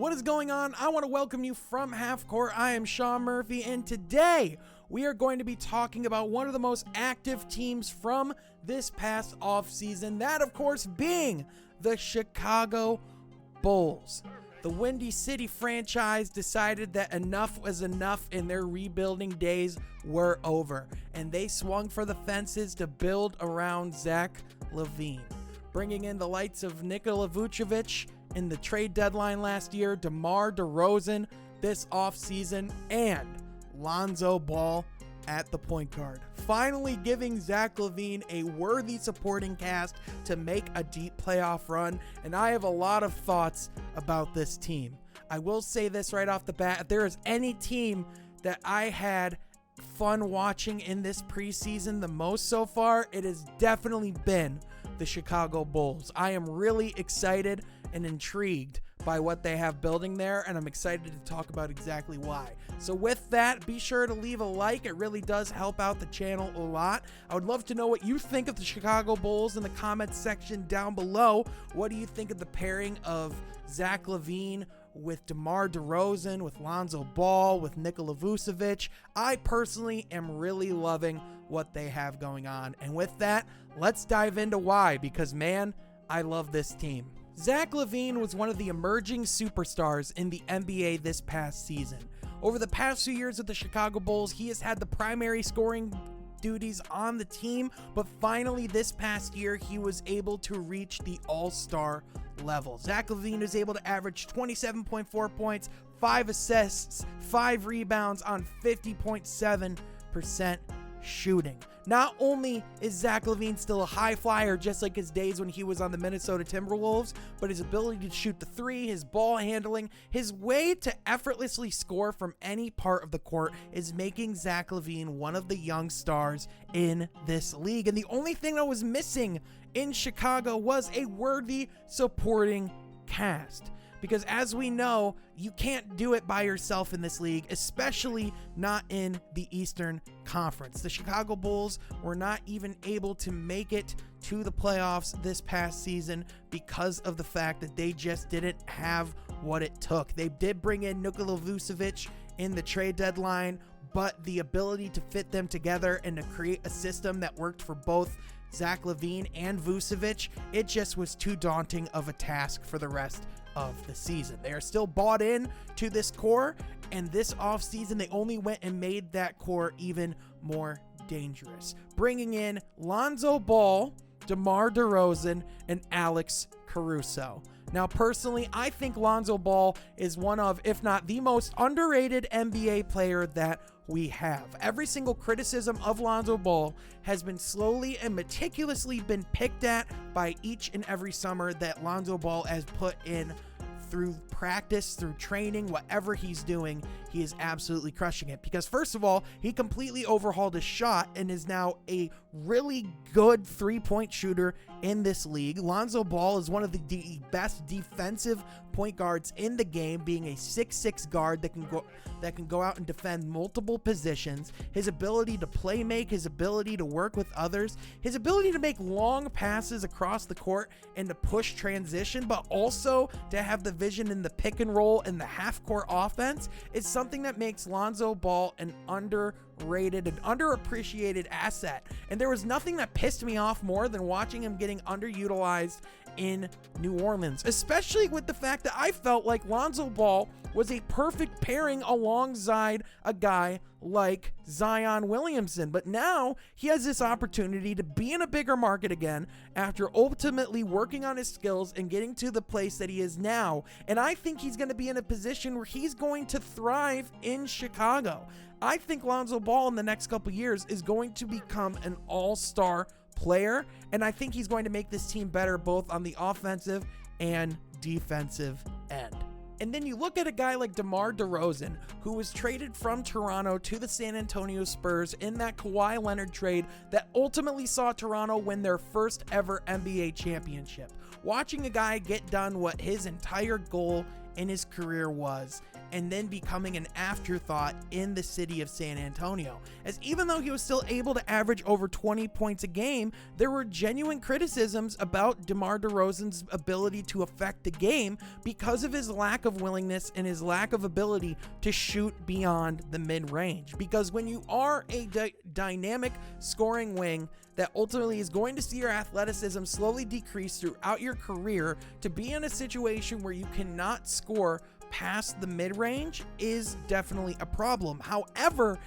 What is going on? I want to welcome you from Half Court. I am Sean Murphy, and today we are going to be talking about one of the most active teams from this past offseason. That, of course, being the Chicago Bulls. The Windy City franchise decided that enough was enough and their rebuilding days were over, and they swung for the fences to build around Zach LaVine, bringing in the likes of Nikola Vucevic in the trade deadline last year, DeMar DeRozan this offseason, and Lonzo Ball at the point guard. Finally giving Zach LaVine a worthy supporting cast to make a deep playoff run, and I have a lot of thoughts about this team. I will say this right off the bat, if there is any team that I had fun watching in this preseason the most so far, it has definitely been the Chicago Bulls. I am really excited and intrigued by what they have building there, and I'm excited to talk about exactly why. So with that, be sure to leave a like. It really does help out the channel a lot. I would love to know what you think of the Chicago Bulls in the comments section down below. What do you think of the pairing of Zach LaVine with DeMar DeRozan, with Lonzo Ball, with Nikola Vucevic? I personally am really loving what they have going on. And with that, let's dive into why, because man, I love this team. Zach LaVine was one of the emerging superstars in the NBA this past season. Over the past few years with the Chicago Bulls, he has had the primary scoring duties on the team, but finally this past year, he was able to reach the all-star level. Zach LaVine was able to average 27.4 points, 5 assists, 5 rebounds on 50.7% shooting. Not only is Zach LaVine still a high flyer, just like his days when he was on the Minnesota Timberwolves, but his ability to shoot the three, his ball handling, his way to effortlessly score from any part of the court is making Zach LaVine one of the young stars in this league. And the only thing that was missing in Chicago was a worthy supporting cast. Because as we know, you can't do it by yourself in this league, especially not in the Eastern Conference. The Chicago Bulls were not even able to make it to the playoffs this past season because of the fact that they just didn't have what it took. They did bring in Nikola Vucevic in the trade deadline, but the ability to fit them together and to create a system that worked for both Zach LaVine and Vucevic, it just was too daunting of a task for the rest of the season. They are still bought in to this core, and this offseason they only went and made that core even more dangerous, bringing in Lonzo Ball, DeMar DeRozan, and Alex Caruso. Now, personally, I think Lonzo Ball is one of, if not the most underrated NBA player that we have. Every single criticism of Lonzo Ball has been slowly and meticulously been picked at by each and every summer that Lonzo Ball has put in through practice, through training, whatever he's doing, he is absolutely crushing it. Because first of all, he completely overhauled his shot and is now a really good three-point shooter in this league. Lonzo Ball is one of the best defensive point guards in the game, being a 6'6" guard that can go out and defend multiple positions. His ability to play make, his ability to work with others, his ability to make long passes across the court and to push transition, but also to have the vision in the pick and roll and the half court offense is something that makes Lonzo Ball an underrated and underappreciated asset. And there was nothing that pissed me off more than watching him getting underutilized in New Orleans, especially with the fact that I felt like Lonzo Ball was a perfect pairing alongside a guy like Zion Williamson. But now he has this opportunity to be in a bigger market again after ultimately working on his skills and getting to the place that he is now. And I think he's going to be in a position where he's going to thrive in Chicago. I think Lonzo Ball in the next couple years is going to become an all-star player, and I think he's going to make this team better both on the offensive and defensive end. And then you look at a guy like DeMar DeRozan, who was traded from Toronto to the San Antonio Spurs in that Kawhi Leonard trade that ultimately saw Toronto win their first ever NBA championship. Watching a guy get done what his entire goal in his career was, and then becoming an afterthought in the city of San Antonio. As even though he was still able to average over 20 points a game, there were genuine criticisms about DeMar DeRozan's ability to affect the game because of his lack of willingness and his lack of ability to shoot beyond the mid-range. Because when you are a dynamic scoring wing that ultimately is going to see your athleticism slowly decrease throughout your career, to be in a situation where you cannot score past the mid-range is definitely a problem. However,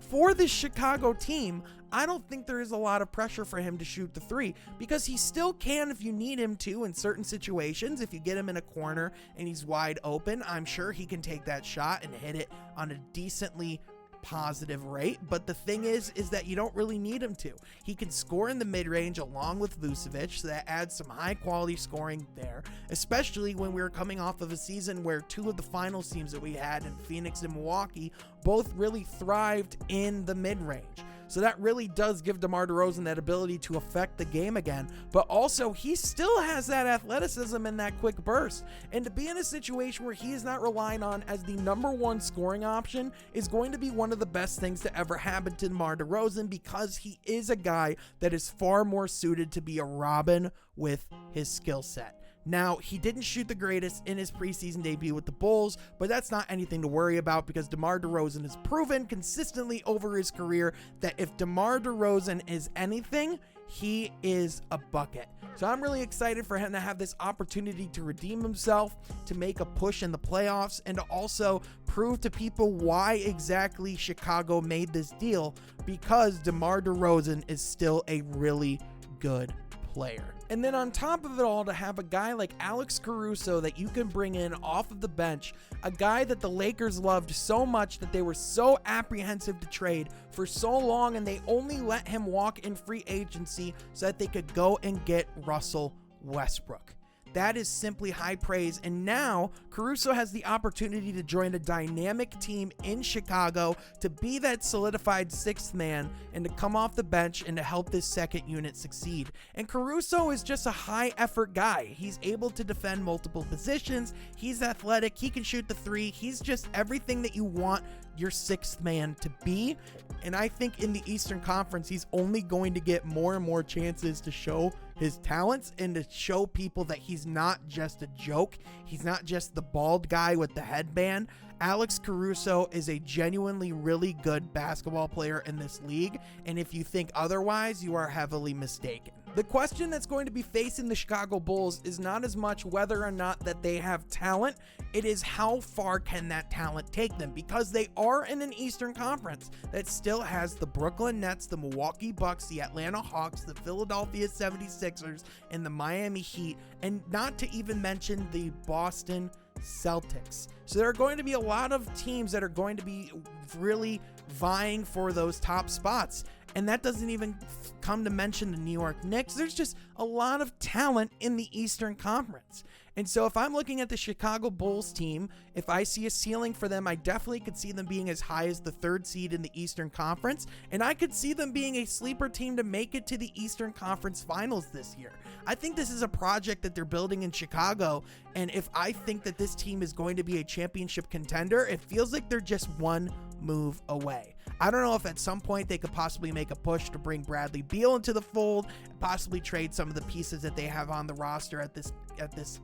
for this Chicago team, I don't think there is a lot of pressure for him to shoot the three, because he still can if you need him to in certain situations. If you get him in a corner and he's wide open, I'm sure he can take that shot and hit it on a decently positive rate. But the thing is that you don't really need him to. He can score in the mid-range along with Vucevic, so that adds some high quality scoring there, especially when we were coming off of a season where two of the finals teams that we had in Phoenix and Milwaukee both really thrived in the mid-range. So that really does give DeMar DeRozan that ability to affect the game again, but also he still has that athleticism and that quick burst. And to be in a situation where he is not relying on as the number one scoring option is going to be one of the best things to ever happen to DeMar DeRozan, because he is a guy that is far more suited to be a Robin with his skill set. Now, he didn't shoot the greatest in his preseason debut with the Bulls, but that's not anything to worry about, because DeMar DeRozan has proven consistently over his career that if DeMar DeRozan is anything, he is a bucket. So I'm really excited for him to have this opportunity to redeem himself, to make a push in the playoffs, and to also prove to people why exactly Chicago made this deal, because DeMar DeRozan is still a really good player. And then on top of it all, to have a guy like Alex Caruso that you can bring in off of the bench, a guy that the Lakers loved so much that they were so apprehensive to trade for so long, and they only let him walk in free agency so that they could go and get Russell Westbrook. That is simply high praise. And now Caruso has the opportunity to join a dynamic team in Chicago, to be that solidified sixth man and to come off the bench and to help this second unit succeed. And Caruso is just a high effort guy. He's able to defend multiple positions. He's athletic. He can shoot the three. He's just everything that you want your sixth man to be. And I think in the Eastern Conference, he's only going to get more and more chances to show his talents and to show people that he's not just a joke. He's not just the bald guy with the headband. Alex Caruso is a genuinely really good basketball player in this league, and if you think otherwise, you are heavily mistaken. The question that's going to be facing the Chicago Bulls is not as much whether or not that they have talent, it is how far can that talent take them, because they are in an Eastern Conference that still has the Brooklyn Nets, the Milwaukee Bucks, the Atlanta Hawks, the Philadelphia 76ers, and the Miami Heat, and not to even mention the Boston Celtics. So there are going to be a lot of teams that are going to be really vying for those top spots. And that doesn't even come to mention the New York Knicks. There's just a lot of talent in the Eastern Conference. And so if I'm looking at the Chicago Bulls team, if I see a ceiling for them, I definitely could see them being as high as the third seed in the Eastern Conference. And I could see them being a sleeper team to make it to the Eastern Conference Finals this year. I think this is a project that they're building in Chicago. And if I think that this team is going to be a championship contender, it feels like they're just one move away. I don't know if at some point they could possibly make a push to bring Bradley Beal into the fold and possibly trade some of the pieces that they have on the roster at this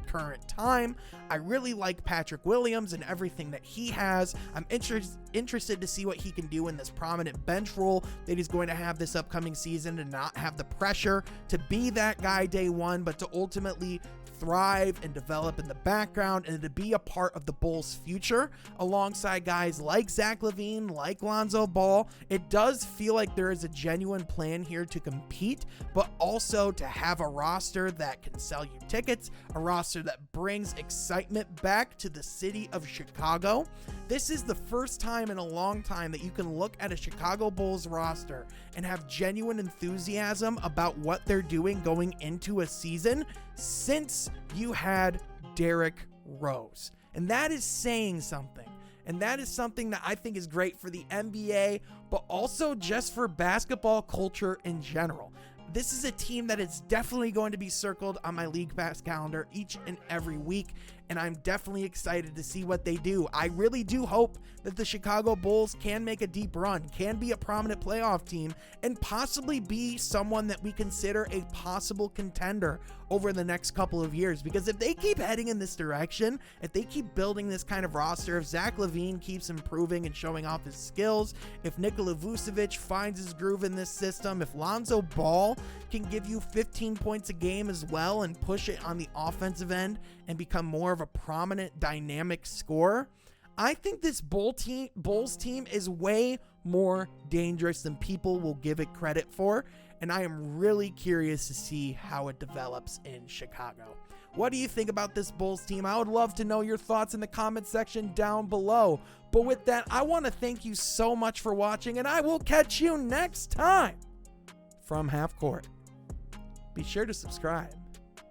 current time. I really like Patrick Williams and everything that he has. I'm interested to see what he can do in this prominent bench role that he's going to have this upcoming season, and not have the pressure to be that guy day one, but to ultimately thrive and develop in the background and to be a part of the Bulls' future alongside guys like Zach LaVine, like Lonzo Ball. It does feel like there is a genuine plan here to compete, but also to have a roster that can sell you tickets, a roster that brings excitement back to the city of Chicago. This is the first time in a long time that you can look at a Chicago Bulls roster and have genuine enthusiasm about what they're doing going into a season since you had Derrick Rose. And that is saying something. And that is something that I think is great for the NBA, but also just for basketball culture in general. This is a team that is definitely going to be circled on my League Pass calendar each and every week. and I'm definitely excited to see what they do. I really do hope that the Chicago Bulls can make a deep run, can be a prominent playoff team, and possibly be someone that we consider a possible contender over the next couple of years. Because if they keep heading in this direction, if they keep building this kind of roster, if Zach LaVine keeps improving and showing off his skills, if Nikola Vucevic finds his groove in this system, if Lonzo Ball can give you 15 points a game as well and push it on the offensive end and become more of a prominent, dynamic scorer, I think this Bulls team is way more dangerous than people will give it credit for, and I am really curious to see how it develops in Chicago. What do you think about this Bulls team? I would love to know your thoughts in the comment section down below. But with that, I want to thank you so much for watching, and I will catch you next time from Half Court. Be sure to subscribe.